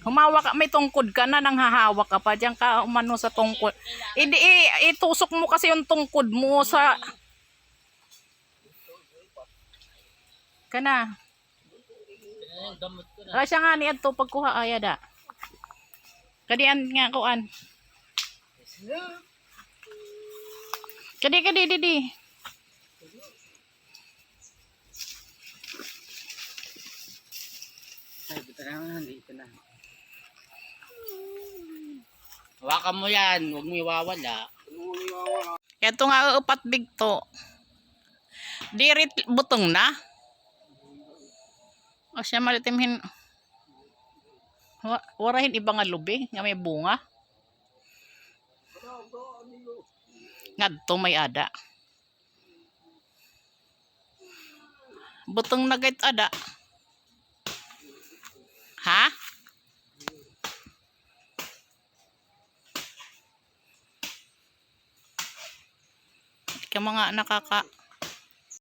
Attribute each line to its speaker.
Speaker 1: Humawak ka, may tungkod ka na, nang hahawak ka pa. Diyan ka umano sa tungkod. Itusok mo kasi yung tungkod mo sa... Kana. Siya nga ni ato pagkuha ayada. Kadian nga kuan. Kadi di.
Speaker 2: Ay, buta na, dito na. Hawakan mo yan, huwag mo iwawala.
Speaker 1: Ito nga upat bigto. Dirit butong na. O siya maritimhin. Warahin iba nga lubi nga may bunga. Ngadto may ada. Butong na gayt ada. Ha? Ka mga nakaka